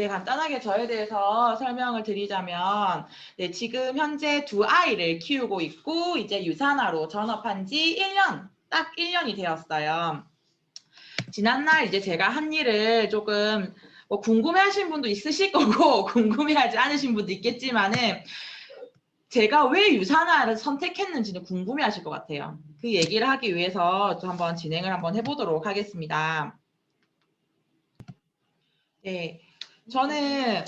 네, 간단하게 저에 대해서 설명을 드리자면, 네, 지금 현재 두 아이를 키우고 있고, 이제 유산화로 전업한 지 1년, 딱 1년이 되었어요. 지난날 이제 제가 한 일을 조금 뭐 궁금해하신 분도 있으실 거고, 궁금해하지 않으신 분도 있겠지만은, 제가 왜 유산화를 선택했는지는 궁금해하실 것 같아요. 그 얘기를 하기 위해서 또 한번 진행을 한번 해보도록 하겠습니다. 네, 저는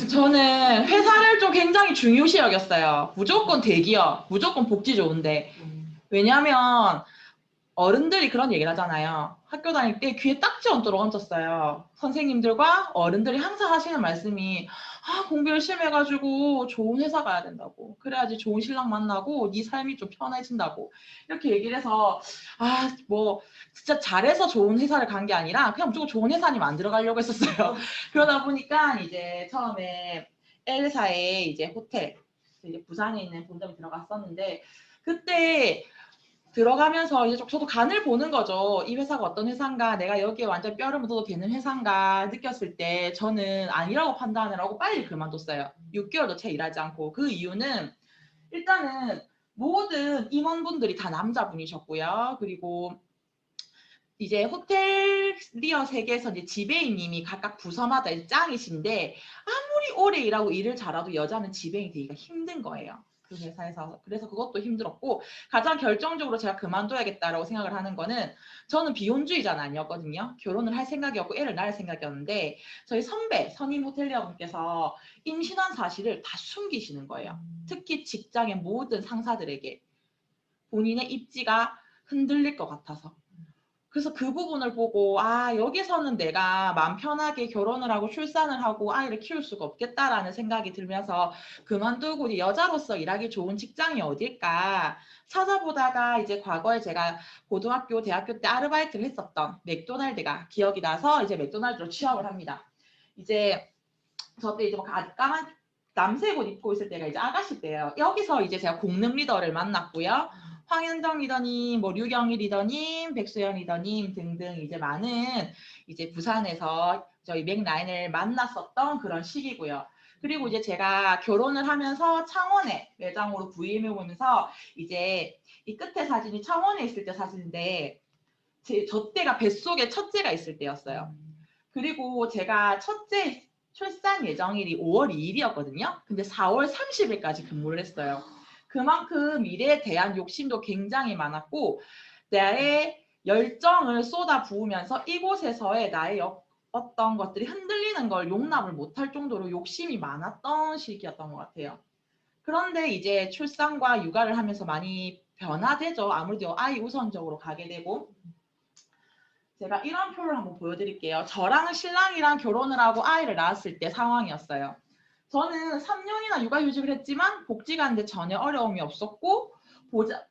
저는 회사를 좀 굉장히 중요시 여겼어요. 무조건 대기업, 무조건 복지 좋은데. 왜냐하면 어른들이 그런 얘기를 하잖아요. 학교 다닐 때 귀에 딱지 얹도록 얹었어요. 선생님들과 어른들이 항상 하시는 말씀이 공부 열심히 해가지고 좋은 회사 가야 된다고. 그래야지 좋은 신랑 만나고 네 삶이 좀 편해진다고. 이렇게 얘기를 해서 뭐 진짜 잘해서 좋은 회사를 간 게 아니라 그냥 무조건 좋은 회사 아니면 안 들어가려고 했었어요. 그러다 보니까 이제 처음에 L사의 이제 호텔, 이제 부산에 있는 본점에 들어갔었는데 그때 들어가면서 이제 저도 간을 보는 거죠. 이 회사가 어떤 회사인가, 내가 여기에 완전 뼈를 묻어도 되는 회사인가 느꼈을 때 저는 아니라고 판단을 하고 빨리 그만뒀어요. 6개월도 채 일하지 않고. 그 이유는 일단은 모든 임원분들이 다 남자분이셨고요. 그리고 이제 호텔리어 세계에서 이제 지배인님이 각각 부서마다 이제 짱이신데 아무리 오래 일하고 일을 잘해도 여자는 지배인이 되기가 힘든 거예요. 그 회사에서. 그래서 그것도 힘들었고 가장 결정적으로 제가 그만둬야겠다라고 생각을 하는 거는 저는 비혼주의자는 아니었거든요. 결혼을 할 생각이었고 애를 낳을 생각이었는데 저희 선배 선임 호텔리어분께서 임신한 사실을 다 숨기시는 거예요. 특히 직장의 모든 상사들에게 본인의 입지가 흔들릴 것 같아서. 그래서 그 부분을 보고 여기서는 내가 마음 편하게 결혼을 하고 출산을 하고 아이를 키울 수가 없겠다라는 생각이 들면서 그만두고 여자로서 일하기 좋은 직장이 어딜까 찾아보다가 이제 과거에 제가 고등학교, 대학교 때 아르바이트를 했었던 맥도날드가 기억이 나서 이제 맥도날드로 취업을 합니다. 이제 저 때 이제 뭐 까만 남색 옷 입고 있을 때가 이제 아가씨 때예요. 여기서 이제 제가 공릉 리더를 만났고요. 황현정 리더님, 뭐 류경희 리더님, 백수연 리더님 등등 이제 많은 이제 부산에서 저희 맥라인을 만났었던 그런 시기고요. 그리고 이제 제가 결혼을 하면서 창원에 매장으로 부임해 오면서 이제 이 끝에 사진이 창원에 있을 때 사진인데 저 때가 뱃속에 첫째가 있을 때였어요. 그리고 제가 첫째 출산 예정일이 5월 2일이었거든요. 근데 4월 30일까지 근무를 했어요. 그만큼 미래에 대한 욕심도 굉장히 많았고 나의 열정을 쏟아 부으면서 이곳에서의 나의 어떤 것들이 흔들리는 걸 용납을 못할 정도로 욕심이 많았던 시기였던 것 같아요. 그런데 이제 출산과 육아를 하면서 많이 변화되죠. 아무래도 아이 우선적으로 가게 되고 제가 이런 표를 한번 보여드릴게요. 저랑 신랑이랑 결혼을 하고 아이를 낳았을 때 상황이었어요. 저는 3년이나 육아휴직을 했지만 복직하는데 전혀 어려움이 없었고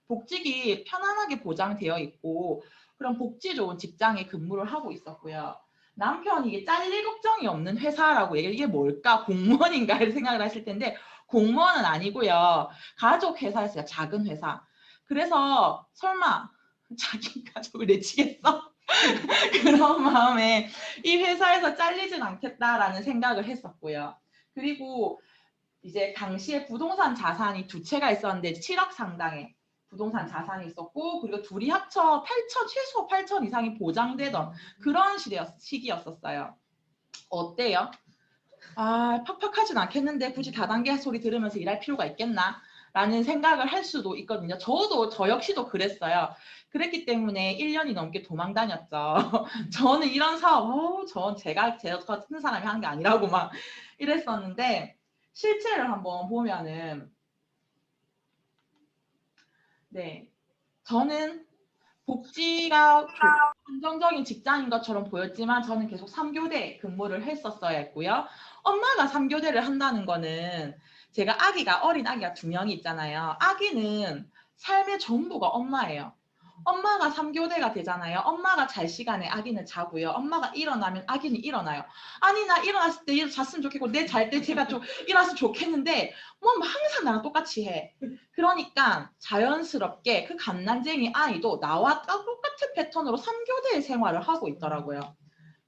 복직이 편안하게 보장되어 있고 그런 복지 좋은 직장에 근무를 하고 있었고요. 남편이 이게 잘릴 걱정이 없는 회사라고 이게 뭘까? 공무원인가? 이런 생각을 하실 텐데 공무원은 아니고요. 가족 회사였어요. 작은 회사. 그래서 설마 자기 가족을 내치겠어? 그런 마음에 이 회사에서 잘리진 않겠다라는 생각을 했었고요. 그리고 이제 당시에 부동산 자산이 두 채가 있었는데 7억 상당의 부동산 자산이 있었고 그리고 둘이 합쳐 8천 최소 8천 이상이 보장되던 그런 시기였었어요. 어때요? 팍팍하진 않겠는데 굳이 다단계 소리 들으면서 일할 필요가 있겠나? 라는 생각을 할 수도 있거든요. 저 역시도 그랬어요. 그랬기 때문에 1년이 넘게 도망 다녔죠. 저는 이런 사업, 제가 제 같은 사람이 한 게 아니라고 막 이랬었는데 실체를 한번 보면은 저는 복지가 안정적인 직장인 것처럼 보였지만 저는 계속 3교대 근무를 했었어야 했고요. 엄마가 3교대를 한다는 거는 제가 어린 아기가 2명이 있잖아요. 아기는 삶의 전부가 엄마예요. 엄마가 3교대가 되잖아요. 엄마가 잘 시간에 아기는 자고요. 엄마가 일어나면 아기는 일어나요. 아니 나 일어났을 때 잤으면 좋겠고 내 잘 때 제가 좀 일어났으면 좋겠는데 뭐 항상 나랑 똑같이 해. 그러니까 자연스럽게 그 갓난쟁이 아이도 나와 똑같은 패턴으로 3교대의 생활을 하고 있더라고요.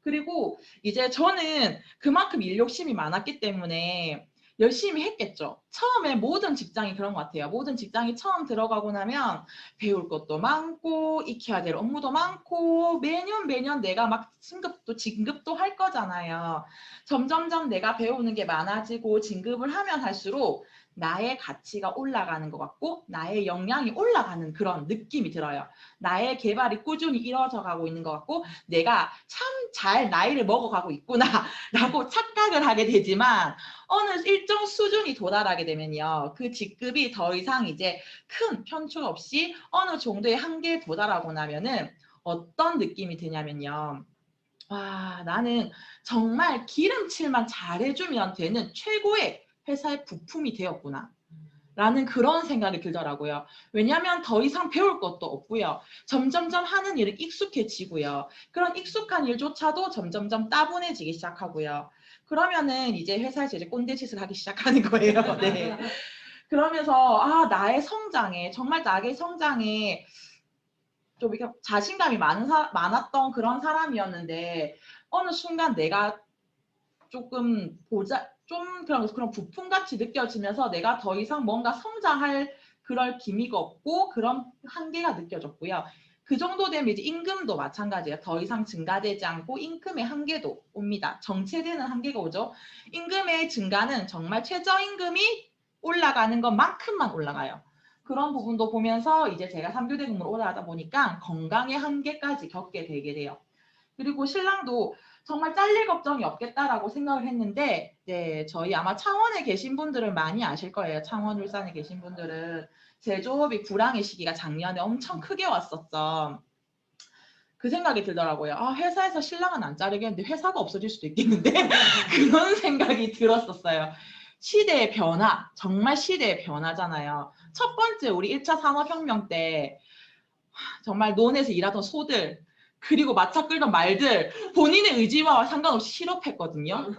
그리고 이제 저는 그만큼 일 욕심이 많았기 때문에 열심히 했겠죠. 처음에 모든 직장이 그런 것 같아요. 모든 직장이 처음 들어가고 나면 배울 것도 많고 익혀야 될 업무도 많고 매년 내가 막 진급도 할 거잖아요. 점점점 내가 배우는 게 많아지고 진급을 하면 할수록 나의 가치가 올라가는 것 같고 나의 역량이 올라가는 그런 느낌이 들어요. 나의 개발이 꾸준히 이루어져 가고 있는 것 같고 내가 참 잘 나이를 먹어가고 있구나라고 착각을 하게 되지만 어느 일정 수준이 도달하게 되면요. 그 직급이 더 이상 이제 큰 편출 없이 어느 정도의 한계에 도달하고 나면은 어떤 느낌이 드냐면요. 와, 나는 정말 기름칠만 잘해주면 되는 최고의 회사의 부품이 되었구나. 라는 그런 생각이 들더라고요. 왜냐하면 더 이상 배울 것도 없고요. 점점점 하는 일은 익숙해지고요. 그런 익숙한 일조차도 점점점 따분해지기 시작하고요. 그러면은 이제 회사에서 이제 꼰대짓을 하기 시작하는 거예요. 네. 그러면서 나의 성장에 정말 나의 성장에 좀 이렇게 자신감이 많았던 그런 사람이었는데 어느 순간 내가 조금 좀 그런 부품같이 느껴지면서 내가 더 이상 뭔가 성장할 그럴 기미가 없고 그런 한계가 느껴졌고요. 그 정도 되면 이제 임금도 마찬가지예요. 더 이상 증가되지 않고 임금의 한계도 옵니다. 정체되는 한계가 오죠. 임금의 증가는 정말 최저임금이 올라가는 것만큼만 올라가요. 그런 부분도 보면서 이제 제가 3교대 근무를 오래 하다 보니까 건강의 한계까지 겪게 되게 돼요. 그리고 신랑도 정말 잘릴 걱정이 없겠다라고 생각을 했는데 네, 저희 아마 창원에 계신 분들은 많이 아실 거예요. 창원, 울산에 계신 분들은 제조업이 불황의 시기가 작년에 엄청 크게 왔었죠. 그 생각이 들더라고요. 회사에서 신랑은 안 자르겠는데 회사가 없어질 수도 있겠는데 그런 생각이 들었었어요. 시대의 변화, 정말 시대의 변화잖아요. 첫 번째 우리 1차 산업혁명 때 정말 논에서 일하던 소들 그리고 마차 끌던 말들 본인의 의지와 상관없이 실업했거든요.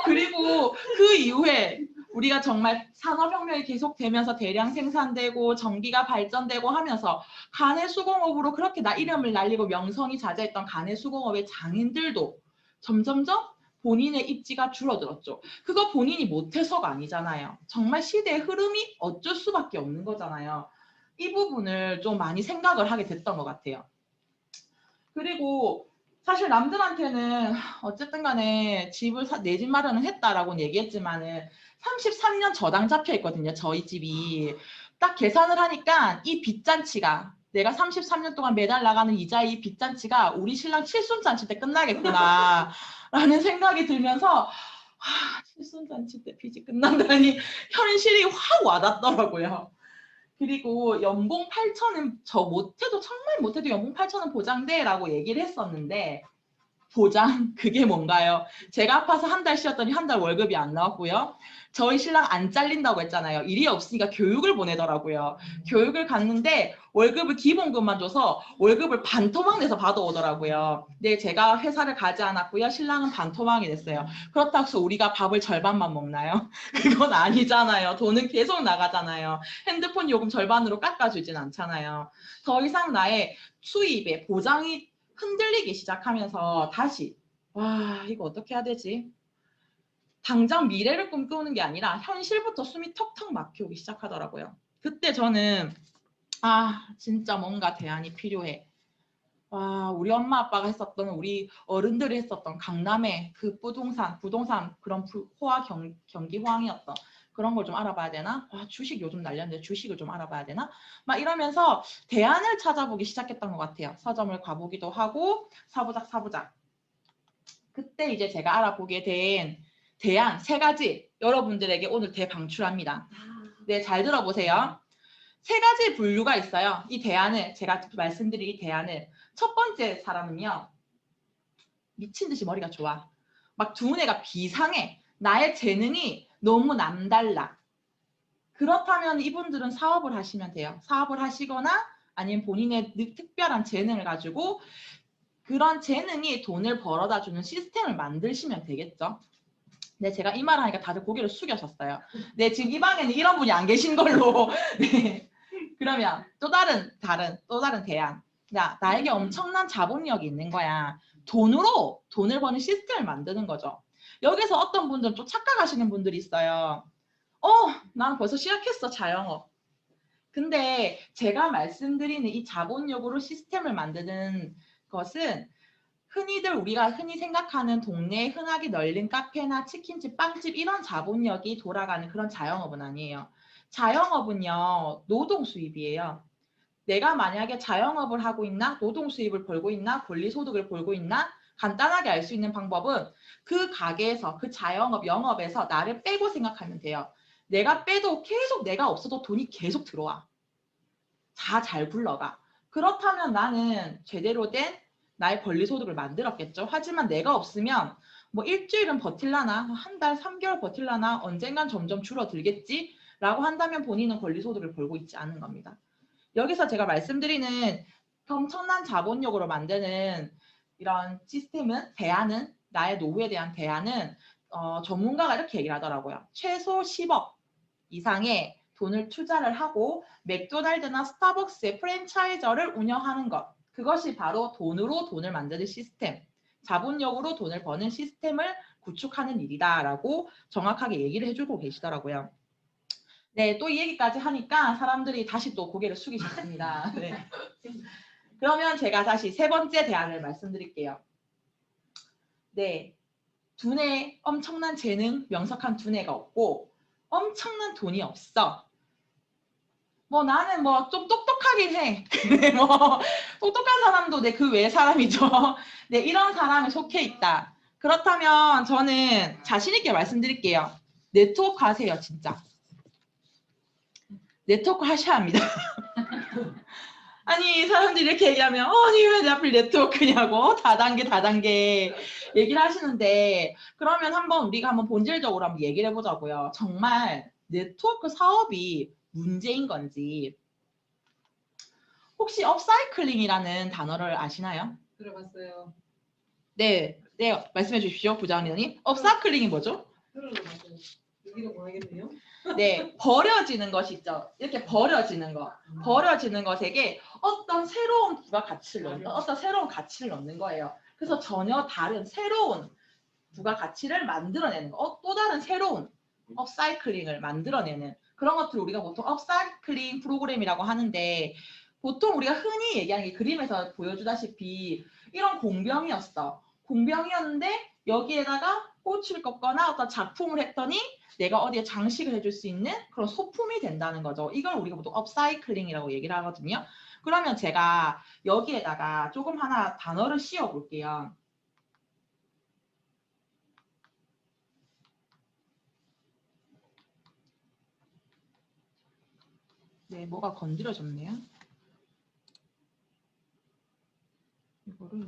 그리고 그 이후에 우리가 정말 산업혁명이 계속되면서 대량 생산되고 전기가 발전되고 하면서 가내수공업으로 그렇게 이름을 날리고 명성이 자자했던 가내수공업의 장인들도 점점점 본인의 입지가 줄어들었죠. 그거 본인이 못해서가 아니잖아요. 정말 시대의 흐름이 어쩔 수밖에 없는 거잖아요. 이 부분을 좀 많이 생각을 하게 됐던 것 같아요. 그리고 사실 남들한테는 어쨌든 간에 내 집 마련을 했다라고 얘기했지만은 33년 저당 잡혀 있거든요. 저희 집이. 딱 계산을 하니까 이 빚잔치가 내가 33년 동안 매달 나가는 이자의 이 빚잔치가 우리 신랑 칠순잔치 때 끝나겠구나 라는 생각이 들면서 칠순잔치 때 빚이 끝난다니 현실이 확 와닿더라고요. 그리고 연봉 8천은 저 못해도 정말 못해도 연봉 8천은 보장돼라고 얘기를 했었는데 보장 그게 뭔가요? 제가 아파서 한 달 쉬었더니 한 달 월급이 안 나왔고요. 저희 신랑 안 잘린다고 했잖아요. 일이 없으니까 교육을 보내더라고요. 교육을 갔는데 월급을 기본급만 줘서 월급을 반토막 내서 받아오더라고요. 근데 제가 회사를 가지 않았고요. 신랑은 반토막이 됐어요. 그렇다고 해서 우리가 밥을 절반만 먹나요? 그건 아니잖아요. 돈은 계속 나가잖아요. 핸드폰 요금 절반으로 깎아주진 않잖아요. 더 이상 나의 수입에 보장이 흔들리기 시작하면서 다시 와 이거 어떻게 해야 되지? 당장 미래를 꿈꾸는 게 아니라 현실부터 숨이 턱턱 막히기 시작하더라고요. 그때 저는 진짜 뭔가 대안이 필요해. 와 우리 엄마 아빠가 했었던 우리 어른들이 했었던 강남의 그 부동산 그런 경기 호황이었던 그런 걸 좀 알아봐야 되나? 주식 요즘 날렸는데 주식을 좀 알아봐야 되나? 막 이러면서 대안을 찾아보기 시작했던 것 같아요. 서점을 가보기도 하고 사부작. 그때 이제 제가 알아보게 된 대안 3가지 여러분들에게 오늘 대방출합니다. 네, 잘 들어보세요. 3가지 분류가 있어요. 이 대안을 제가 말씀드릴 이 대안을 첫 번째 사람은요. 미친 듯이 머리가 좋아. 막 두뇌가 비상해. 나의 재능이 너무 남달라. 그렇다면 이분들은 사업을 하시면 돼요. 사업을 하시거나 아니면 본인의 특별한 재능을 가지고 그런 재능이 돈을 벌어다 주는 시스템을 만드시면 되겠죠. 네, 제가 이 말을 하니까 다들 고개를 숙여셨어요. 네, 지금 이 방에는 이런 분이 안 계신 걸로. 네. 그러면 또 다른 대안. 야, 나에게 엄청난 자본력이 있는 거야. 돈으로 돈을 버는 시스템을 만드는 거죠. 여기서 어떤 분들은 좀 착각하시는 분들이 있어요. 난 벌써 시작했어, 자영업. 근데 제가 말씀드리는 이 자본력으로 시스템을 만드는 것은 흔히들 우리가 흔히 생각하는 동네에 흔하게 널린 카페나 치킨집, 빵집 이런 자본력이 돌아가는 그런 자영업은 아니에요. 자영업은요, 노동 수입이에요. 내가 만약에 자영업을 하고 있나, 노동 수입을 벌고 있나, 권리소득을 벌고 있나, 간단하게 알 수 있는 방법은 그 가게에서, 그 자영업, 영업에서 나를 빼고 생각하면 돼요. 내가 빼도 계속 내가 없어도 돈이 계속 들어와. 다 잘 굴러가. 그렇다면 나는 제대로 된 나의 권리소득을 만들었겠죠. 하지만 내가 없으면 뭐 일주일은 버틸라나, 한 달, 3개월 버틸라나, 언젠간 점점 줄어들겠지? 라고 한다면 본인은 권리소득을 벌고 있지 않은 겁니다. 여기서 제가 말씀드리는 엄청난 자본력으로 만드는 이런 시스템은, 대안은, 나의 노후에 대한 대안은 전문가가 이렇게 얘기를 하더라고요. 최소 10억 이상의 돈을 투자를 하고 맥도날드나 스타벅스의 프랜차이저를 운영하는 것. 그것이 바로 돈으로 돈을 만드는 시스템, 자본력으로 돈을 버는 시스템을 구축하는 일이다라고 정확하게 얘기를 해주고 계시더라고요. 네, 또 이 얘기까지 하니까 사람들이 다시 또 고개를 숙이셨습니다. 네. 그러면 제가 다시 세 번째 대안을 말씀드릴게요. 네, 두뇌 엄청난 재능, 명석한 두뇌가 없고 엄청난 돈이 없어. 뭐 나는 뭐 좀 똑똑하긴 해. 뭐 똑똑한 사람도 내 그 외의 사람이죠. 네, 이런 사람에 속해 있다. 그렇다면 저는 자신 있게 말씀드릴게요. 네트워크 하세요, 진짜. 네트워크 하셔야 합니다. 아니 사람들이 이렇게 얘기하면 아니 왜 내 하필 네트워크냐고 다단계 얘기를 하시는데, 그러면 우리가 한번 본질적으로 한번 얘기를 해보자고요. 정말 네트워크 사업이 문제인 건지. 혹시 업사이클링이라는 단어를 아시나요? 들어봤어요. 네, 말씀해 주십시오, 부장님. 업사이클링이 뭐죠? 들어봤어요. 여기도 모르겠네요. 네, 버려지는 것이 있죠. 이렇게 버려지는 거. 버려지는 것에게 어떤 새로운 부가가치를 넣는, 어떤 새로운 가치를 넣는 거예요. 그래서 전혀 다른 새로운 부가가치를 만들어내는 거. 또 다른 새로운 업사이클링을 만들어내는 그런 것들을 우리가 보통 업사이클링 프로그램이라고 하는데, 보통 우리가 흔히 얘기하는 게 그림에서 보여주다시피 이런 공병이었어. 공병이었는데 여기에다가 꽃을 꺾거나 어떤 작품을 했더니 내가 어디에 장식을 해줄 수 있는 그런 소품이 된다는 거죠. 이걸 우리가 보통 업사이클링이라고 얘기를 하거든요. 그러면 제가 여기에다가 조금 하나 단어를 씌워 볼게요. 네, 뭐가 건드려졌네요. 이거를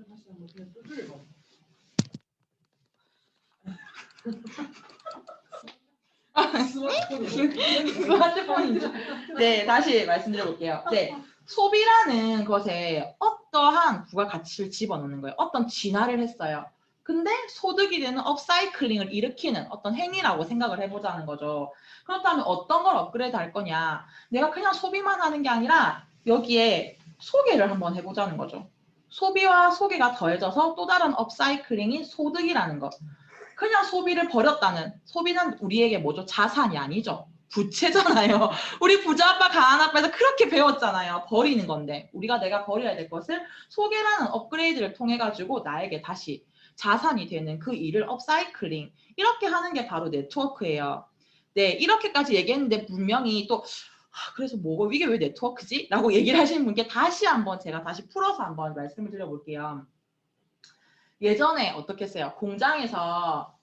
다시 한번 그냥 두드려. 스마트폰이죠. 네, 다시 말씀드려 볼게요. 네, 소비라는 것에 어떠한 부가가치를 집어넣는 거예요. 어떤 진화를 했어요. 근데 소득이 되는 업사이클링을 일으키는 어떤 행위라고 생각을 해보자는 거죠. 그렇다면 어떤 걸 업그레이드 할 거냐. 내가 그냥 소비만 하는 게 아니라 여기에 소개를 한번 해보자는 거죠. 소비와 소개가 더해져서 또 다른 업사이클링이 소득이라는 것. 그냥 소비를 버렸다는, 소비는 우리에게 뭐죠? 자산이 아니죠. 부채잖아요. 우리 부자 아빠 가난 아빠에서 그렇게 배웠잖아요. 버리는 건데 내가 버려야 될 것을 소개라는 업그레이드를 통해 가지고 나에게 다시 자산이 되는 그 일을 업사이클링, 이렇게 하는 게 바로 네트워크예요. 네, 이렇게까지 얘기했는데 분명히 또 그래서 이게 왜 네트워크지? 라고 얘기를 하시는 분께 다시 한번 제가 다시 풀어서 한번 말씀을 드려볼게요. 예전에 어떻게 했어요? 공장에서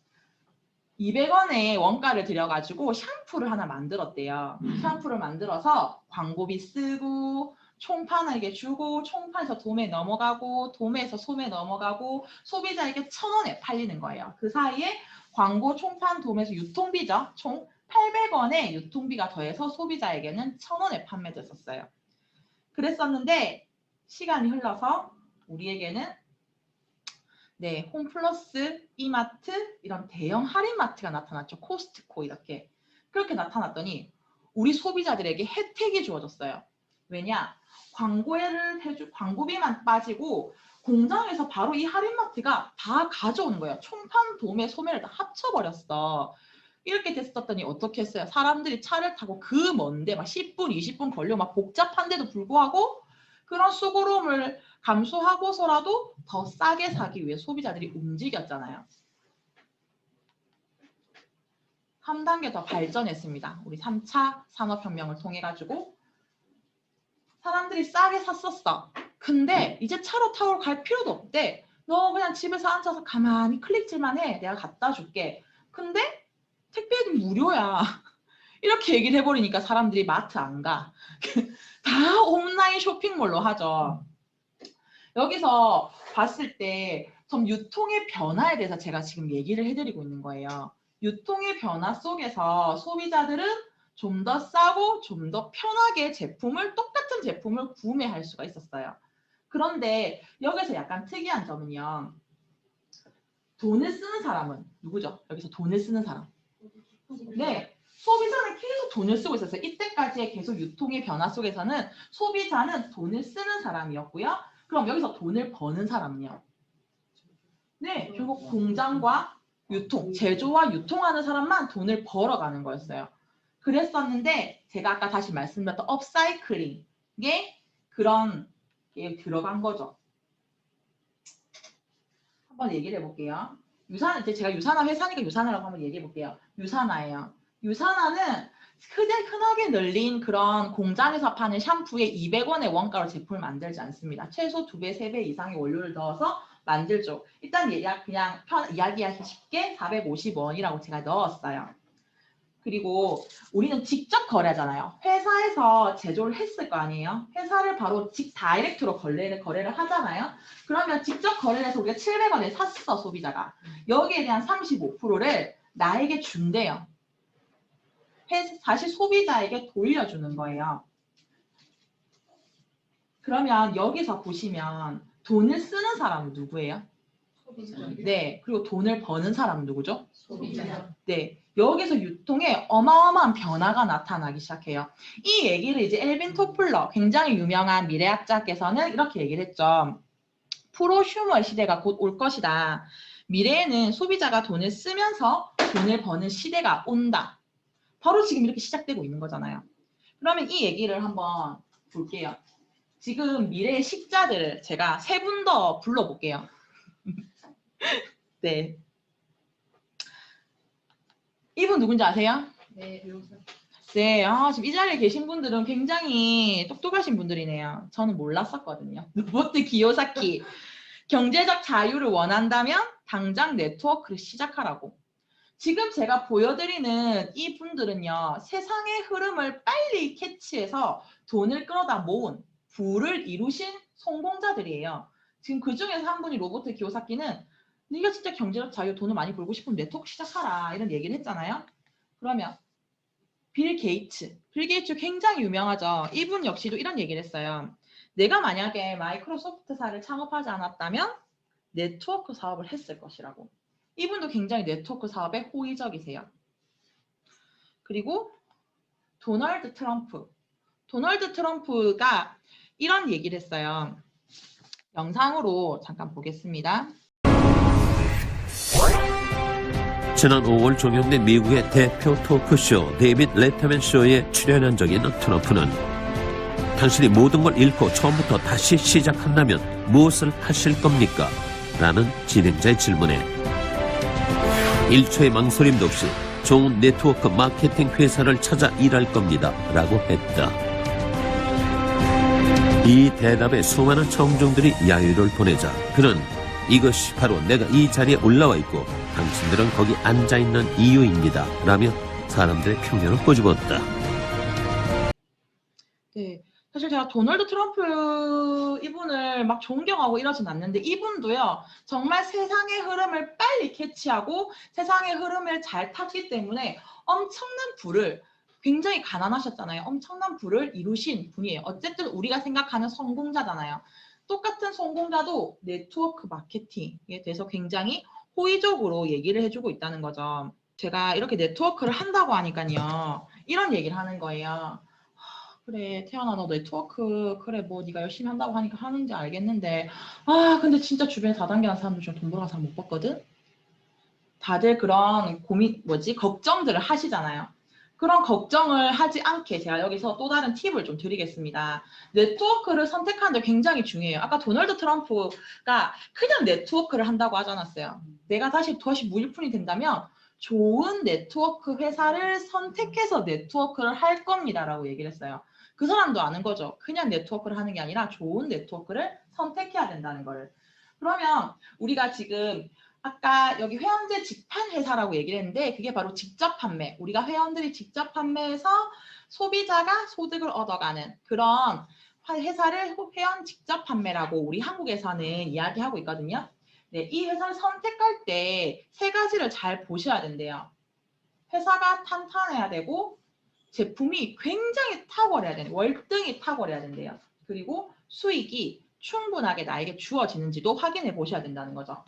200원의 원가를 들여가지고 샴푸를 하나 만들었대요. 샴푸를 만들어서 광고비 쓰고 총판에게 주고 총판에서 도매 넘어가고 도매에서 소매 넘어가고 소비자에게 1,000원에 팔리는 거예요. 그 사이에 광고, 총판, 도매에서 유통비죠. 총 800원의 유통비가 더해서 소비자에게는 1,000원에 판매됐었어요. 그랬었는데 시간이 흘러서 우리에게는 네, 홈플러스, 이마트 이런 대형 할인마트가 나타났죠. 코스트코 이렇게. 그렇게 나타났더니 우리 소비자들에게 혜택이 주어졌어요. 왜냐? 광고비만 빠지고 공장에서 바로 이 할인마트가 다 가져오는 거예요. 총판, 도매, 소매를 다 합쳐버렸어. 이렇게 됐었더니 어떻게 했어요? 사람들이 차를 타고 그 먼데 막 10분, 20분 걸려 막 복잡한데도 불구하고 그런 수고로움을 감수하고서라도 더 싸게 사기 위해 소비자들이 움직였잖아요. 한 단계 더 발전했습니다. 우리 3차 산업혁명을 통해 가지고 사람들이 싸게 샀었어. 근데 이제 차로 타고 갈 필요도 없대. 너 그냥 집에서 앉아서 가만히 클릭질만 해. 내가 갖다 줄게. 근데 택배는 무료야. 이렇게 얘기를 해버리니까 사람들이 마트 안 가. 다 온라인 쇼핑몰로 하죠. 여기서 봤을 때 좀 유통의 변화에 대해서 제가 지금 얘기를 해드리고 있는 거예요. 유통의 변화 속에서 소비자들은 좀 더 싸고 좀 더 편하게 똑같은 제품을 구매할 수가 있었어요. 그런데 여기서 약간 특이한 점은요. 돈을 쓰는 사람은 누구죠? 여기서 돈을 쓰는 사람. 네. 소비자는 계속 돈을 쓰고 있었어요. 이때까지의 계속 유통의 변화 속에서는 소비자는 돈을 쓰는 사람이었고요. 그럼 여기서 돈을 버는 사람은요? 네, 결국 공장과 유통, 제조와 유통하는 사람만 돈을 벌어가는 거였어요. 그랬었는데 제가 아까 다시 말씀드렸던 업사이클링에 그런 게 들어간 거죠. 한번 얘기를 해볼게요. 제가 유산화 회사니까 유산화라고 한번 얘기해 볼게요. 유산화예요. 유산화는 흔하게 늘린 그런 공장에서 파는 샴푸에 200원의 원가로 제품을 만들지 않습니다. 최소 2배, 3배 이상의 원료를 넣어서 만들죠. 일단 그냥 이야기하기 쉽게 450원이라고 제가 넣었어요. 그리고 우리는 직접 거래하잖아요. 회사에서 제조를 했을 거 아니에요. 회사를 바로 다이렉트로 거래를 하잖아요. 그러면 직접 거래를 해서 우리가 700원에 샀어, 소비자가. 여기에 대한 35%를 나에게 준대요. 다시 소비자에게 돌려주는 거예요. 그러면 여기서 보시면 돈을 쓰는 사람은 누구예요? 소비자. 네. 그리고 돈을 버는 사람은 누구죠? 소비자. 네. 여기서 유통에 어마어마한 변화가 나타나기 시작해요. 이 얘기를 이제 엘빈 토플러, 굉장히 유명한 미래학자께서는 이렇게 얘기를 했죠. 프로슈머 시대가 곧 올 것이다. 미래에는 소비자가 돈을 쓰면서 돈을 버는 시대가 온다. 바로 지금 이렇게 시작되고 있는 거잖아요. 그러면 이 얘기를 한번 볼게요. 지금 미래의 식자들을 제가 3분 더 불러볼게요. 네. 이분 누군지 아세요? 네, 배우사. 네, 지금 이 자리에 계신 분들은 굉장히 똑똑하신 분들이네요. 저는 몰랐었거든요. 로버트 기요사키. 경제적 자유를 원한다면 당장 네트워크를 시작하라고. 지금 제가 보여드리는 이 분들은요. 세상의 흐름을 빨리 캐치해서 돈을 끌어다 모은 부를 이루신 성공자들이에요. 지금 그중에서 한 분이 로버트 기요사키는 네가 진짜 경제적 자유 돈을 많이 벌고 싶으면 네트워크 시작하라 이런 얘기를 했잖아요. 그러면 빌 게이츠 굉장히 유명하죠. 이분 역시도 이런 얘기를 했어요. 내가 만약에 마이크로소프트사를 창업하지 않았다면 네트워크 사업을 했을 것이라고. 이분도 굉장히 네트워크 사업에 호의적이세요. 그리고 도널드 트럼프가 이런 얘기를 했어요. 영상으로 잠깐 보겠습니다. 지난 5월 종영된 미국의 대표 토크쇼 데이빗 레터맨 쇼에 출연한 적이 있는 트럼프는 당신이 모든 걸 잃고 처음부터 다시 시작한다면 무엇을 하실 겁니까? 라는 진행자의 질문에 1초의 망설임도 없이 좋은 네트워크 마케팅 회사를 찾아 일할 겁니다. 라고 했다. 이 대답에 수많은 청중들이 야유를 보내자 그는 이것이 바로 내가 이 자리에 올라와 있고 당신들은 거기 앉아있는 이유입니다. 라며 사람들의 편견을 꼬집었다. 네, 사실 제가 도널드 트럼프 이분을 막 존경하고 이러진 않는데 이분도요. 정말 세상의 흐름을 빨리 캐치하고 세상의 흐름을 잘 탔기 때문에 엄청난 부를 굉장히 가난하셨잖아요. 엄청난 부를 이루신 분이에요. 어쨌든 우리가 생각하는 성공자잖아요. 똑같은 성공자도 네트워크 마케팅에 대해서 굉장히 호의적으로 얘기를 해주고 있다는 거죠. 제가 이렇게 네트워크를 한다고 하니까요. 이런 얘기를 하는 거예요. 그래 태연아 너 네트워크 그래 뭐 네가 열심히 한다고 하니까 하는지 알겠는데 근데 진짜 주변에 다단계 하는 사람들 중에 돈 벌어가는 사람 못 봤거든? 다들 그런 고민 걱정들을 하시잖아요. 그런 걱정을 하지 않게 제가 여기서 또 다른 팁을 좀 드리겠습니다. 네트워크를 선택하는 게 굉장히 중요해요. 아까 도널드 트럼프가 그냥 네트워크를 한다고 하지 않았어요. 내가 다시 무일푼이 된다면 좋은 네트워크 회사를 선택해서 네트워크를 할 겁니다라고 얘기를 했어요. 그 사람도 아는 거죠. 그냥 네트워크를 하는 게 아니라 좋은 네트워크를 선택해야 된다는 거를. 그러면 우리가 지금 아까 여기 회원제 직판 회사라고 얘기를 했는데 그게 바로 직접 판매. 우리가 회원들이 직접 판매해서 소비자가 소득을 얻어가는 그런 회사를 회원 직접 판매라고 우리 한국에서는 이야기하고 있거든요. 네, 이 회사를 선택할 때 세 가지를 잘 보셔야 된대요. 회사가 탄탄해야 되고 제품이 굉장히 탁월해야 되는 월등히 탁월해야 된대요. 그리고 수익이 충분하게 나에게 주어지는지도 확인해 보셔야 된다는 거죠.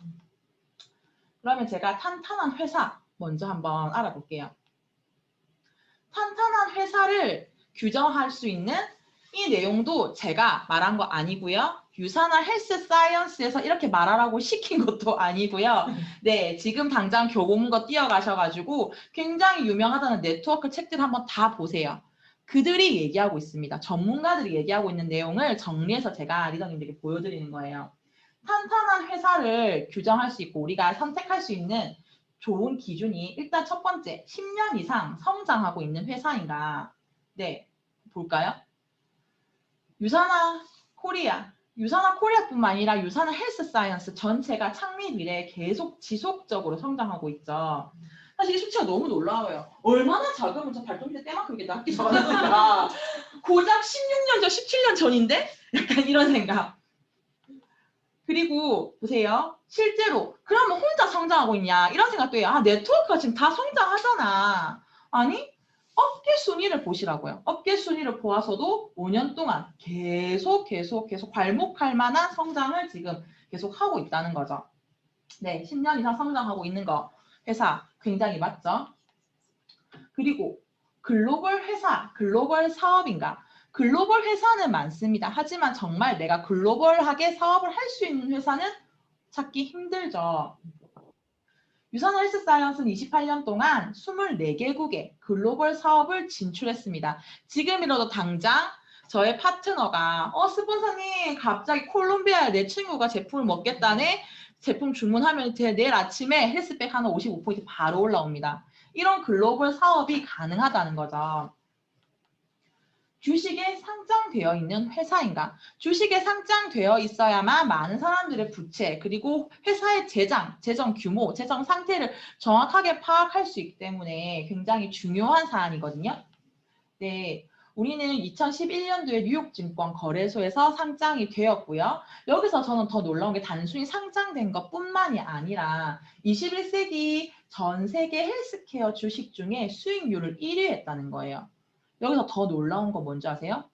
그러면 제가 탄탄한 회사 먼저 한번 알아볼게요. 탄탄한 회사를 규정할 수 있는 이 내용도 제가 말한 거 아니고요. 유산화 헬스 사이언스에서 이렇게 말하라고 시킨 것도 아니고요. 네, 지금 당장 교보문고 뛰어가셔가지고 굉장히 유명하다는 네트워크 책들 한번 다 보세요. 그들이 얘기하고 있습니다. 전문가들이 얘기하고 있는 내용을 정리해서 제가 리더님들에게 보여드리는 거예요. 탄탄한 회사를 규정할 수 있고 우리가 선택할 수 있는 좋은 기준이 일단 첫 번째, 10년 이상 성장하고 있는 회사인가. 네, 볼까요? 유산화 코리아뿐만 아니라 유산화 헬스 사이언스 전체가 창립 이래 계속 지속적으로 성장하고 있죠. 사실 이 수치가 너무 놀라워요. 얼마나 작으면 저 발톱 밑에 때만큼 이렇게 낮게 적어놨을까. 고작 16년 전, 17년 전인데? 약간 이런 생각. 그리고 보세요. 실제로 그러면 혼자 성장하고 있냐 이런 생각도 해요. 네트워크가 지금 다 성장하잖아. 아니 업계 순위를 보시라고요. 업계 순위를 보아서도 5년 동안 계속 괄목할 만한 성장을 지금 계속 하고 있다는 거죠. 네, 10년 이상 성장하고 있는 거 회사 굉장히 맞죠? 그리고 글로벌 회사, 글로벌 사업인가? 글로벌 회사는 많습니다. 하지만 정말 내가 글로벌하게 사업을 할 수 있는 회사는 찾기 힘들죠. 유산화 헬스 사이언스는 28년 동안 24개국에 글로벌 사업을 진출했습니다. 지금이라도 당장 저의 파트너가 스폰서님 갑자기 콜롬비아에 내 친구가 제품을 먹겠다네. 제품 주문하면 내일 아침에 헬스백 하나 55% 바로 올라옵니다. 이런 글로벌 사업이 가능하다는 거죠. 주식에 상장되어 있는 회사인가? 주식에 상장되어 있어야만 많은 사람들의 부채 그리고 회사의 재정 규모, 재정 상태를 정확하게 파악할 수 있기 때문에 굉장히 중요한 사안이거든요. 네, 우리는 2011년도에 뉴욕증권 거래소에서 상장이 되었고요. 여기서 저는 더 놀라운 게 단순히 상장된 것뿐만이 아니라 21세기 전 세계 헬스케어 주식 중에 수익률을 1위 했다는 거예요. 여기서 더 놀라운 거 뭔지 아세요?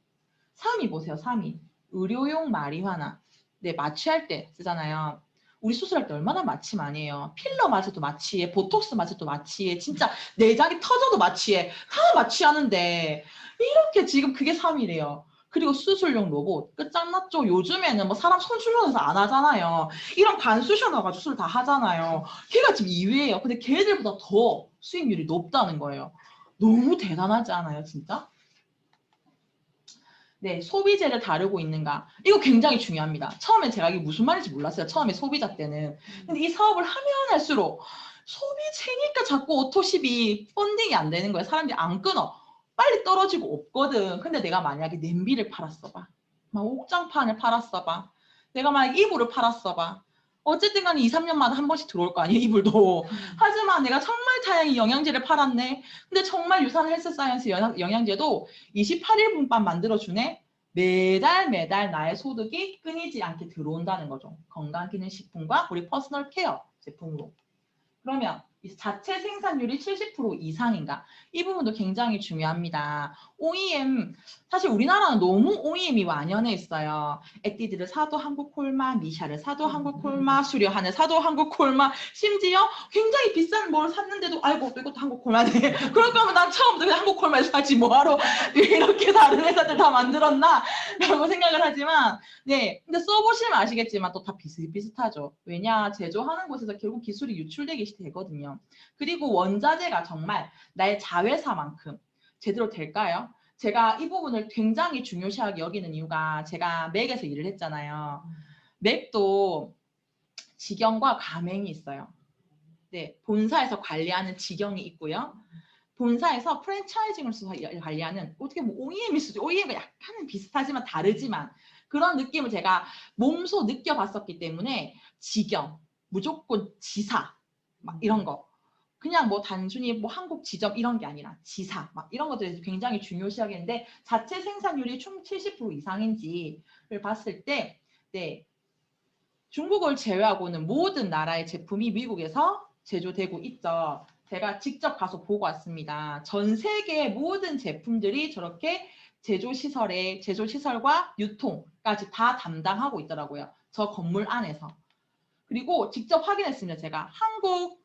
3위 보세요. 3위. 의료용 마리화나. 네, 마취할 때 쓰잖아요. 우리 수술할 때 얼마나 마취 많이 해요. 필러 맞아도 마취해. 보톡스 맞아도 마취해. 진짜 내장이 터져도 마취해. 다 마취하는데 이렇게 지금 그게 3위래요. 그리고 수술용 로봇. 끝장났죠. 요즘에는 뭐 사람 손 쑤셔서 안 하잖아요. 이런 관 쑤셔놔가지고 수술 다 하잖아요. 걔가 지금 2위예요. 근데 걔들보다 더 수익률이 높다는 거예요. 너무 대단하지 않아요, 진짜? 네, 소비재를 다루고 있는가. 이거 굉장히 중요합니다. 처음에 제가 이게 무슨 말인지 몰랐어요. 처음에 소비자 때는. 근데 이 사업을 하면 할수록 소비재니까 자꾸 오토십이 펀딩이 안 되는 거예요. 사람들이 안 끊어. 빨리 떨어지고 없거든. 근데 내가 만약에 냄비를 팔았어 봐. 막 옥장판을 팔았어 봐. 내가 만약에 이불을 팔았어 봐. 어쨌든 간에 2, 3년마다 한 번씩 들어올 거 아니에요, 이불도. 하지만 내가 정말 다양히 영양제를 팔았네. 근데 정말 유산 헬스 사이언스 영양제도 28일분만 만들어주네. 매달 나의 소득이 끊이지 않게 들어온다는 거죠. 건강기능식품과 우리 퍼스널 케어 제품으로. 그러면 이 자체 생산율이 70% 이상인가? 이 부분도 굉장히 중요합니다. OEM, 사실 우리나라는 너무 OEM이 완연해 있어요. 에뛰드를 사도 한국 콜마, 미샤를 사도 한국 콜마, 수려한을 사도 한국 콜마, 심지어 굉장히 비싼 뭘 샀는데도 아이고 또 이것도 한국 콜마네. 그럴 거면 난 처음부터 그냥 한국 콜마를 사지 뭐하러 이렇게 다른 회사들 다 만들었나? 라고 생각을 하지만 네, 근데 써보시면 아시겠지만 또 다 비슷비슷하죠. 왜냐, 제조하는 곳에서 결국 기술이 유출되기 되거든요. 그리고 원자재가 정말 나의 자회사만큼 제대로 될까요? 제가 이 부분을 굉장히 중요시하게 여기는 이유가 제가 맥에서 일을 했잖아요. 맥도 직영과 가맹이 있어요. 네, 본사에서 관리하는 직영이 있고요. 본사에서 프랜차이징으로서 관리하는 어떻게 뭐 OEM일 수도 OEM과 약간은 비슷하지만 다르지만 그런 느낌을 제가 몸소 느껴봤었기 때문에 직영, 무조건 지사 막 이런 거 그냥 뭐 단순히 뭐 한국 지점 이런 게 아니라 지사 막 이런 것들에서 굉장히 중요시하겠는데 자체 생산율이 총 70% 이상인지를 봤을 때 네, 중국을 제외하고는 모든 나라의 제품이 미국에서 제조되고 있죠. 제가 직접 가서 보고 왔습니다. 전 세계의 모든 제품들이 저렇게 제조시설과 유통까지 다 담당하고 있더라고요. 저 건물 안에서. 그리고 직접 확인했습니다. 제가 한국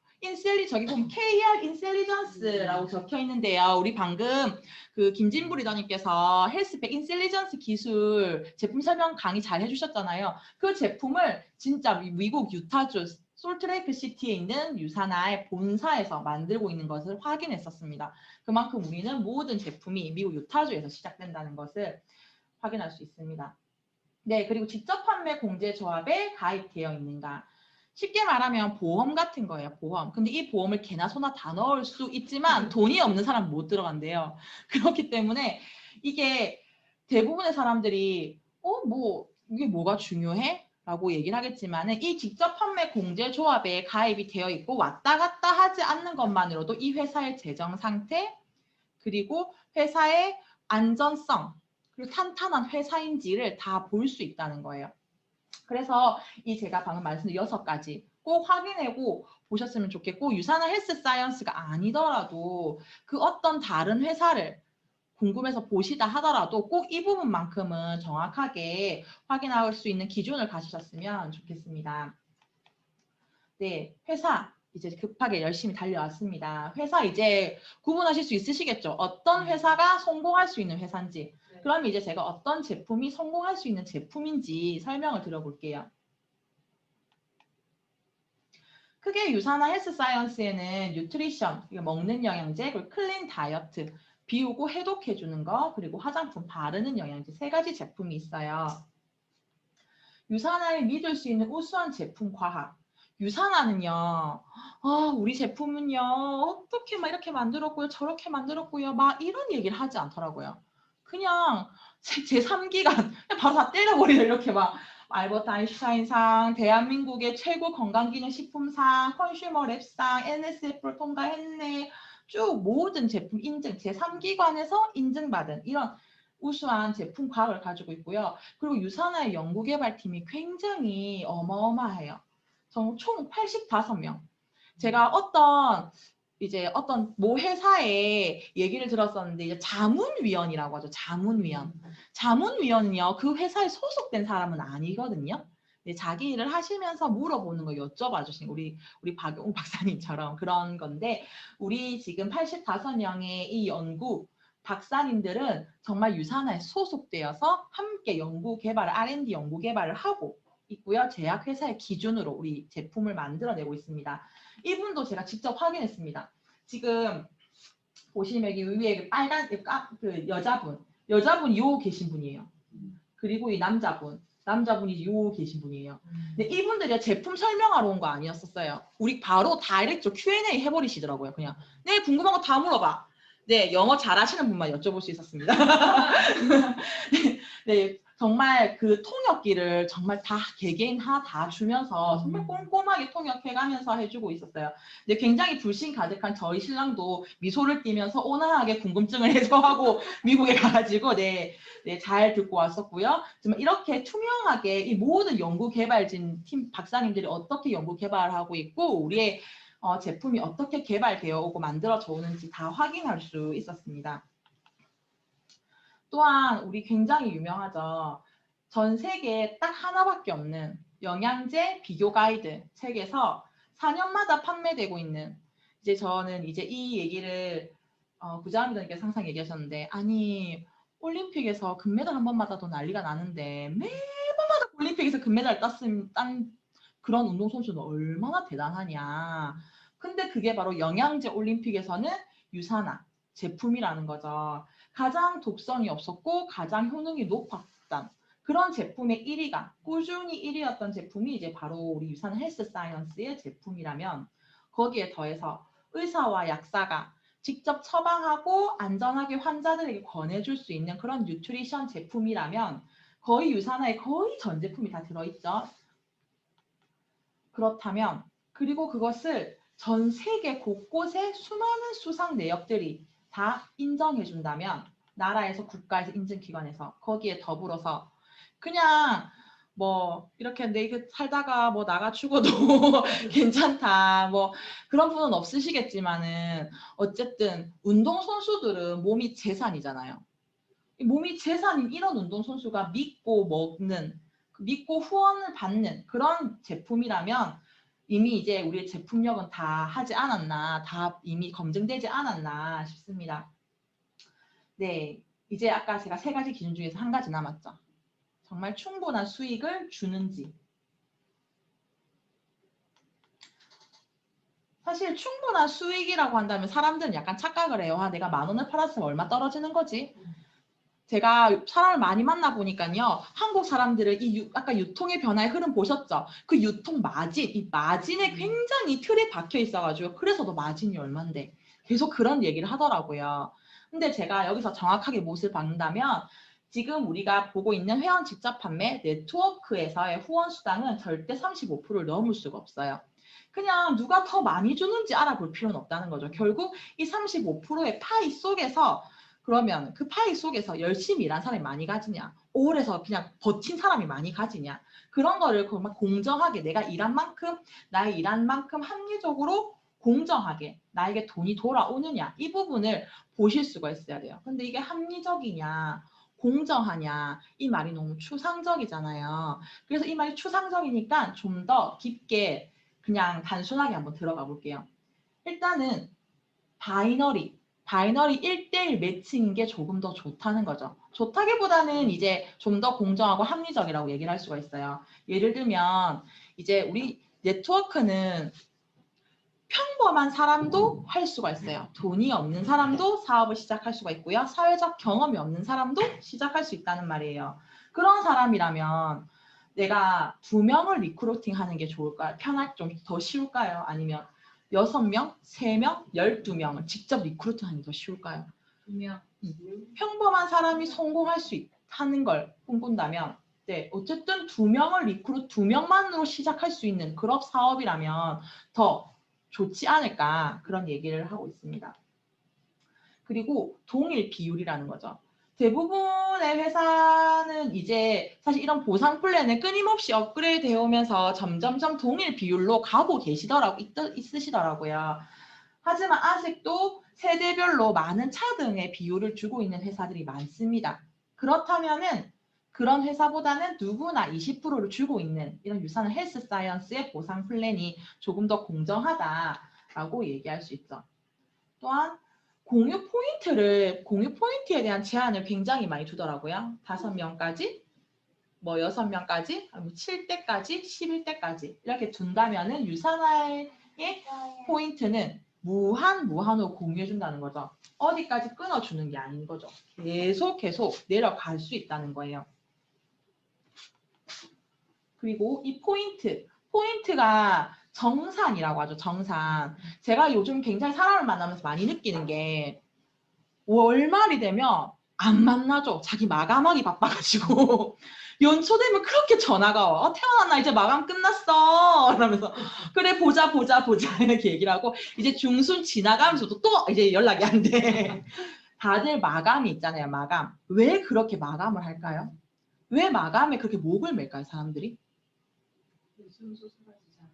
저기 보면 KR 인셀리전스라고 적혀 있는데요. 우리 방금 그 김진부 리더님께서 헬스팩 인셀리전스 기술 제품 설명 강의 잘 해주셨잖아요. 그 제품을 진짜 미국 유타주 솔트레이크 시티에 있는 유산화의 본사에서 만들고 있는 것을 확인했었습니다. 그만큼 우리는 모든 제품이 미국 유타주에서 시작된다는 것을 확인할 수 있습니다. 네, 그리고 직접 판매 공제 조합에 가입되어 있는가? 쉽게 말하면 보험 같은 거예요, 보험. 근데 이 보험을 개나 소나 다 넣을 수 있지만 돈이 없는 사람은 못 들어간대요. 그렇기 때문에 이게 대부분의 사람들이 뭐 이게 뭐가 중요해? 라고 얘기를 하겠지만 이 직접 판매 공제 조합에 가입이 되어 있고 왔다 갔다 하지 않는 것만으로도 이 회사의 재정 상태 그리고 회사의 안전성 그리고 탄탄한 회사인지를 다 볼 수 있다는 거예요. 그래서 이 제가 방금 말씀드린 6가지 꼭 확인하고 보셨으면 좋겠고 유산화 헬스 사이언스가 아니더라도 그 어떤 다른 회사를 궁금해서 보시다 하더라도 꼭 이 부분만큼은 정확하게 확인할 수 있는 기준을 가지셨으면 좋겠습니다. 네, 회사 이제 급하게 열심히 달려왔습니다. 회사 이제 구분하실 수 있으시겠죠? 어떤 회사가 성공할 수 있는 회사인지. 그럼 이제 제가 어떤 제품이 성공할 수 있는 제품인지 설명을 드려볼게요. 크게 유산화 헬스 사이언스에는 뉴트리션, 먹는 영양제, 그리고 클린 다이어트, 비우고 해독해주는 거, 그리고 화장품 바르는 영양제 3가지 제품이 있어요. 유산화를 믿을 수 있는 우수한 제품 과학. 유산화는요, 우리 제품은요, 어떻게 막 이렇게 만들었고요, 저렇게 만들었고요, 막 이런 얘기를 하지 않더라고요. 그냥 제3기관 바로 다 때려버리죠. 이렇게 막 알버트 아인슈타인상, 대한민국의 최고 건강기능식품상, 컨슈머 랩상, NSF를 통과했네. 쭉 모든 제품 인증, 제3기관에서 인증받은 이런 우수한 제품 과학을 가지고 있고요. 그리고 유산화의 연구개발팀이 굉장히 어마어마해요. 총 85명. 제가 어떤 모 회사에 얘기를 들었었는데 이제 자문위원이라고 하죠. 자문위원. 자문위원은요. 그 회사에 소속된 사람은 아니거든요. 네, 자기 일을 하시면서 물어보는 거 여쭤봐 주신 우리 박용우 박사님처럼 그런 건데 우리 지금 85명의 이 연구 박사님들은 정말 유산화에 소속되어서 함께 연구 개발을 R&D 연구 개발을 하고 있고요. 제약회사의 기준으로 우리 제품을 만들어내고 있습니다. 이분도 제가 직접 확인했습니다. 지금 보시면 여기 위에 그 빨간 그 여자분 요 계신 분이에요. 그리고 이 남자분이 요 계신 분이에요. 근데 이분들이 제품 설명하러 온 거 아니었었어요. 우리 바로 다이렉트 Q&A 해버리시더라고요. 그냥 네 궁금한 거 다 물어봐. 네 영어 잘하시는 분만 여쭤볼 수 있었습니다. 네. 정말 그 통역기를 정말 다 개개인 하나 다 주면서 정말 꼼꼼하게 통역해가면서 해주고 있었어요. 근데 굉장히 불신 가득한 저희 신랑도 미소를 띠면서 온화하게 궁금증을 해소하고 미국에 가가지고 잘 듣고 왔었고요. 정말 이렇게 투명하게 이 모든 연구개발진 팀 박사님들이 어떻게 연구개발을 하고 있고 우리의 제품이 어떻게 개발되어 오고 만들어져 오는지 다 확인할 수 있었습니다. 또한 우리 굉장히 유명하죠. 전 세계에 딱 하나밖에 없는 영양제 비교 가이드 책에서 4년마다 판매되고 있는, 이제 저는 이제 이 얘기를 부장님께서 항상 얘기하셨는데, 아니 올림픽에서 금메달 한 번 받아도 난리가 나는데 매번마다 올림픽에서 금메달 딴 그런 운동선수는 얼마나 대단하냐. 근데 그게 바로 영양제 올림픽에서는 유산화 제품이라는 거죠. 가장 독성이 없었고 가장 효능이 높았던 그런 제품의 1위가, 꾸준히 1위였던 제품이 이제 바로 우리 유산 헬스 사이언스의 제품이라면, 거기에 더해서 의사와 약사가 직접 처방하고 안전하게 환자들에게 권해줄 수 있는 그런 뉴트리션 제품이라면 거의 유산화의 거의 전 제품이 다 들어있죠. 그렇다면, 그리고 그것을 전 세계 곳곳에 수많은 수상 내역들이 다 인정해준다면, 나라에서, 국가에서, 인증기관에서, 거기에 더불어서 그냥 뭐 이렇게 내 이거 살다가 뭐 나가 죽어도 괜찮다 뭐 그런 분은 없으시겠지만은, 어쨌든 운동선수들은 몸이 재산이잖아요. 몸이 재산인 이런 운동선수가 믿고 먹는, 믿고 후원을 받는 그런 제품이라면 이미 이제 우리의 제품력은 다 하지 않았나, 다 이미 검증되지 않았나 싶습니다. 네, 이제 아까 제가 3가지 기준 중에서 1가지 남았죠. 정말 충분한 수익을 주는지. 사실 충분한 수익이라고 한다면 사람들은 약간 착각을 해요. 내가 10,000원을 팔았으면 얼마 떨어지는 거지? 제가 사람을 많이 만나보니까요. 한국 사람들은 아까 유통의 변화의 흐름 보셨죠? 그 유통 마진, 이 마진에 굉장히 틀에 박혀 있어가지고, 그래서 너 마진이 얼만데 계속 그런 얘기를 하더라고요. 근데 제가 여기서 정확하게 무엇을 받는다면, 지금 우리가 보고 있는 회원 직접 판매 네트워크에서의 후원 수당은 절대 35%를 넘을 수가 없어요. 그냥 누가 더 많이 주는지 알아볼 필요는 없다는 거죠. 결국 이 35%의 파이 속에서, 그러면 그 파이 속에서 열심히 일한 사람이 많이 가지냐, 오래서 그냥 버틴 사람이 많이 가지냐, 그런 거를 정말 공정하게 내가 일한 만큼, 나의 일한 만큼 합리적으로 공정하게 나에게 돈이 돌아오느냐, 이 부분을 보실 수가 있어야 돼요. 근데 이게 합리적이냐 공정하냐, 이 말이 너무 추상적이잖아요. 그래서 이 말이 추상적이니까 좀 더 깊게 그냥 단순하게 한번 들어가 볼게요. 일단은 바이너리 1대1 매칭인 게 조금 더 좋다는 거죠. 좋다기보다는 이제 좀 더 공정하고 합리적이라고 얘기를 할 수가 있어요. 예를 들면 이제 우리 네트워크는 평범한 사람도 할 수가 있어요. 돈이 없는 사람도 사업을 시작할 수가 있고요. 사회적 경험이 없는 사람도 시작할 수 있다는 말이에요. 그런 사람이라면 내가 2명을 리크루팅 하는 게 좋을까요? 좀 더 쉬울까요? 아니면 6명, 3명, 12명을 직접 리크루팅 하는 게 더 쉬울까요? 2명. 평범한 사람이 성공할 수 있다는 걸 꿈꾼다면, 네, 어쨌든 2명만으로 시작할 수 있는 그런 사업이라면 더 좋지 않을까, 그런 얘기를 하고 있습니다. 그리고 동일 비율이라는 거죠. 대부분의 회사는 이제 사실 이런 보상 플랜을 끊임없이 업그레이드 해오면서 점점점 동일 비율로 가고 있으시더라고요. 하지만 아직도 세대별로 많은 차등의 비율을 주고 있는 회사들이 많습니다. 그렇다면은 그런 회사보다는 누구나 20%를 주고 있는 이런 유산 헬스 사이언스의 보상 플랜이 조금 더 공정하다라고 얘기할 수 있죠. 또한 공유 포인트에 대한 제한을 굉장히 많이 두더라고요. 5명까지, 뭐 6명까지, 7대까지, 11대까지 이렇게 둔다면은 유산화의 포인트는 무한으로 공유해준다는 거죠. 어디까지 끊어주는 게 아닌 거죠. 계속 내려갈 수 있다는 거예요. 그리고 이 포인트가 정산이라고 하죠. 정산. 제가 요즘 굉장히 사람을 만나면서 많이 느끼는 게, 월말이 되면 안 만나죠. 자기 마감하기 바빠가지고. 연초되면 그렇게 전화가 와. 태어났나 이제 마감 끝났어. 이러면서 그래 보자 이렇게 얘기를 하고, 이제 중순 지나가면서도 또 이제 연락이 안 돼. 다들 마감이 있잖아요. 마감. 왜 그렇게 마감을 할까요? 왜 마감에 그렇게 목을 맬까요, 사람들이? 요즘 소설하시잖아.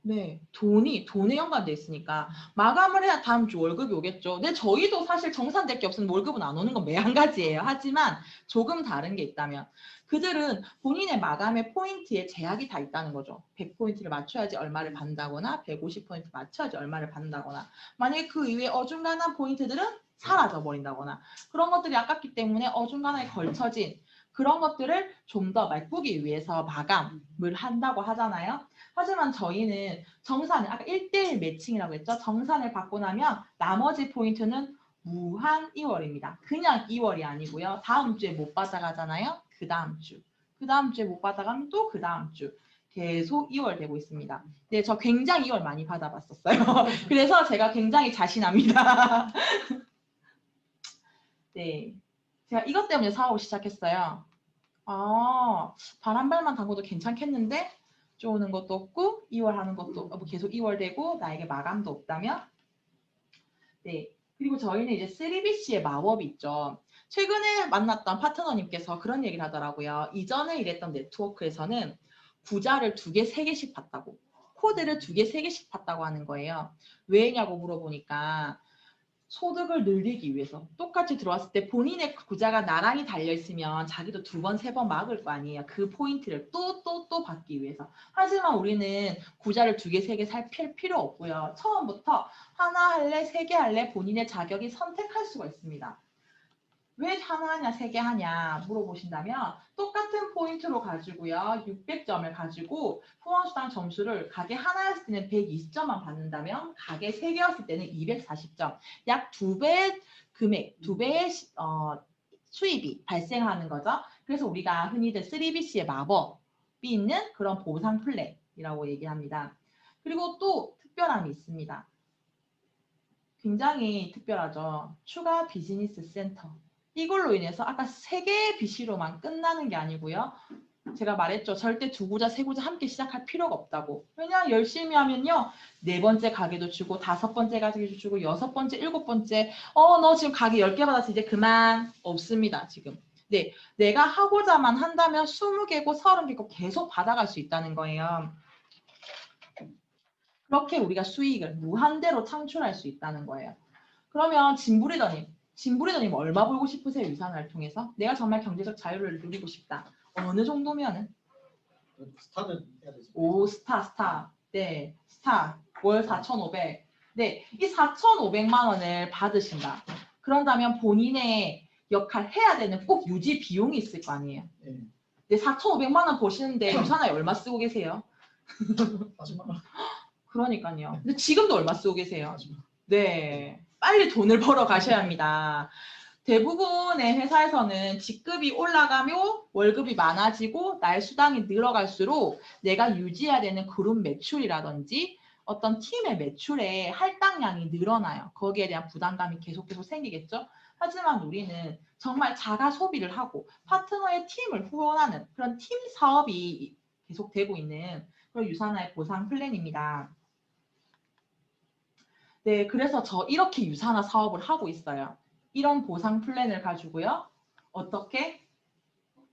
네, 돈에 연관돼 있으니까 마감을 해야 다음 주 월급이 오겠죠. 근데 저희도 사실 정산될 게 없으면 월급은 안 오는 건 매한가지예요. 하지만 조금 다른 게 있다면 그들은 본인의 마감의 포인트에 제약이 다 있다는 거죠. 100포인트를 맞춰야지 얼마를 받는다거나 150포인트 맞춰야지 얼마를 받는다거나 만약에 그 이외에 어중간한 포인트들은 사라져 버린다거나 그런 것들이 아깝기 때문에 어중간하게 걸쳐진 그런 것들을 좀 더 메꾸기 위해서 마감을 한다고 하잖아요. 하지만 저희는 정산을 아까 1대1 매칭이라고 했죠. 정산을 받고 나면 나머지 포인트는 무한 2월입니다. 그냥 2월이 아니고요. 다음 주에 못 받아가잖아요. 그 다음 주. 그 다음 주에 못 받아가면 또 그 다음 주. 계속 2월 되고 있습니다. 네, 저 굉장히 2월 많이 받아봤었어요. 그래서 제가 굉장히 자신합니다. 네, 제가 이것 때문에 사업을 시작했어요. 아, 발 한 발만 담궈도 괜찮겠는데? 쪼는 것도 없고 2월 하는 것도 뭐 계속 2월 되고 나에게 마감도 없다면? 네. 그리고 저희는 이제 3BC의 마법이 있죠. 최근에 만났던 파트너님께서 그런 얘기를 하더라고요. 이전에 일했던 네트워크에서는 구자를 2개, 3개씩 봤다고. 코드를 2개, 3개씩 봤다고 하는 거예요. 왜냐고 물어보니까 소득을 늘리기 위해서 똑같이 들어왔을 때 본인의 구자가 나란히 달려있으면 자기도 2번, 3번 막을 거 아니에요. 그 포인트를 또 받기 위해서. 하지만 우리는 구자를 2개, 3개 살필 필요 없고요. 처음부터 하나 할래, 3개 할래 본인의 자격이 선택할 수가 있습니다. 왜 하나 하냐, 3개 하냐 물어보신다면 똑같은 포인트로 가지고요. 600점을 가지고 후원수당 점수를 가게 하나였을 때는 120점만 받는다면 가게 3개였을 때는 240점. 약 2배 금액, 2배의 수입이 발생하는 거죠. 그래서 우리가 흔히들 3BC의 마법이 있는 그런 보상 플랜이라고 얘기합니다. 그리고 또 특별함이 있습니다. 굉장히 특별하죠. 추가 비즈니스 센터. 이걸로 인해서 아까 3개의 BC로만 끝나는 게 아니고요. 제가 말했죠. 절대 2구자, 3구자 함께 시작할 필요가 없다고. 왜냐 열심히 하면요. 4번째 가게도 주고 5번째 가게도 주고 6번째, 7번째 너 지금 가게 10개 받았어. 이제 그만. 없습니다. 지금. 네, 내가 하고자만 한다면 20개고 30개고 계속 받아갈 수 있다는 거예요. 그렇게 우리가 수익을 무한대로 창출할 수 있다는 거예요. 그러면 진부리더님 얼마 벌고 싶으세요? 유산을 통해서? 내가 정말 경제적 자유를 누리고 싶다. 어느 정도면은? 스타는 해야 되지. 오, 스타. 네, 스타. 월 4,500. 네, 이 4,500만 원을 받으신다. 그런다면 본인의 역할 해야 되는 꼭 유지 비용이 있을 거 아니에요. 네, 4,500만 원 버시는데 유산에 얼마 쓰고 계세요? 마지막. 그러니까요. 근데 지금도 얼마 쓰고 계세요? 마지막. 네, 빨리 돈을 벌어 가셔야 합니다. 대부분의 회사에서는 직급이 올라가며 월급이 많아지고 날 수당이 늘어갈수록 내가 유지해야 되는 그룹 매출이라든지 어떤 팀의 매출의 할당량이 늘어나요. 거기에 대한 부담감이 계속 생기겠죠. 하지만 우리는 정말 자가 소비를 하고 파트너의 팀을 후원하는 그런 팀 사업이 계속되고 있는 그런 유산화의 보상 플랜입니다. 네, 그래서 저 이렇게 유산화 사업을 하고 있어요. 이런 보상 플랜을 가지고요. 어떻게?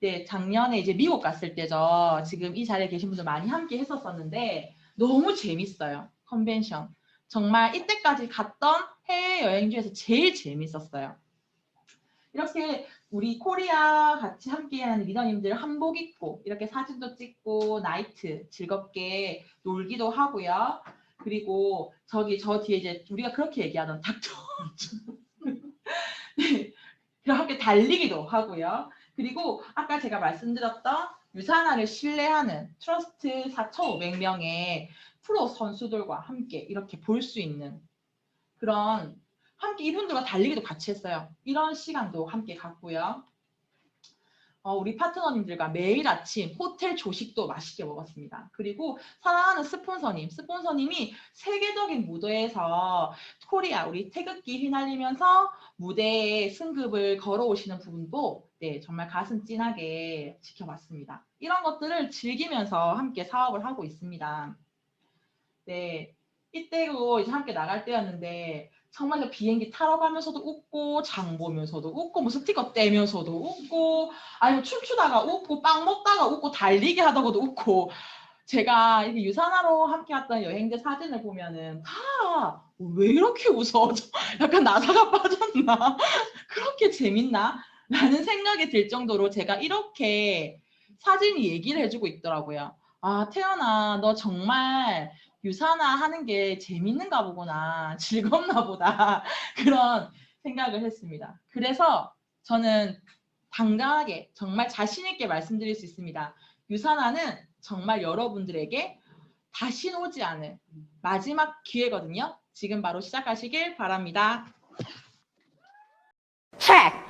네, 작년에 이제 미국 갔을 때죠. 지금 이 자리에 계신 분들 많이 함께 했었었는데 너무 재밌어요. 컨벤션. 정말 이때까지 갔던 해외여행 중에서 제일 재밌었어요. 이렇게 우리 코리아 같이 함께하는 리더님들 한복 입고 이렇게 사진도 찍고 나이트 즐겁게 놀기도 하고요. 그리고 저 뒤에 이제 우리가 그렇게 얘기하던 닥터 네, 함께 달리기도 하고요. 그리고 아까 제가 말씀드렸던 유산화를 신뢰하는 트러스트 4,500명의 프로 선수들과 함께 이렇게 볼 수 있는 그런 함께 이분들과 달리기도 같이 했어요. 이런 시간도 함께 갖고요. 우리 파트너님들과 매일 아침 호텔 조식도 맛있게 먹었습니다. 그리고 사랑하는 스폰서님이 세계적인 무대에서 코리아 우리 태극기 휘날리면서 무대에 승급을 걸어오시는 부분도 네, 정말 가슴 찐하게 지켜봤습니다. 이런 것들을 즐기면서 함께 사업을 하고 있습니다. 네, 이때로 이제 함께 나갈 때였는데 정말 저 비행기 타러 가면서도 웃고 장 보면서도 웃고 뭐 스티커 떼면서도 웃고 아니면 춤추다가 웃고 빵 먹다가 웃고 달리기 하다가도 웃고 제가 이렇게 유산하러 함께 갔던 여행자 사진을 보면은 다 왜 이렇게 웃어? 약간 나사가 빠졌나? 그렇게 재밌나? 라는 생각이 들 정도로 제가 이렇게 사진이 얘기를 해주고 있더라고요. 아, 태연아, 너 정말 유산화 하는 게 재밌는가 보구나. 즐겁나 보다. 그런 생각을 했습니다. 그래서 저는 당당하게 정말 자신 있게 말씀드릴 수 있습니다. 유산화는 정말 여러분들에게 다시 오지 않을 마지막 기회거든요. 지금 바로 시작하시길 바랍니다. check.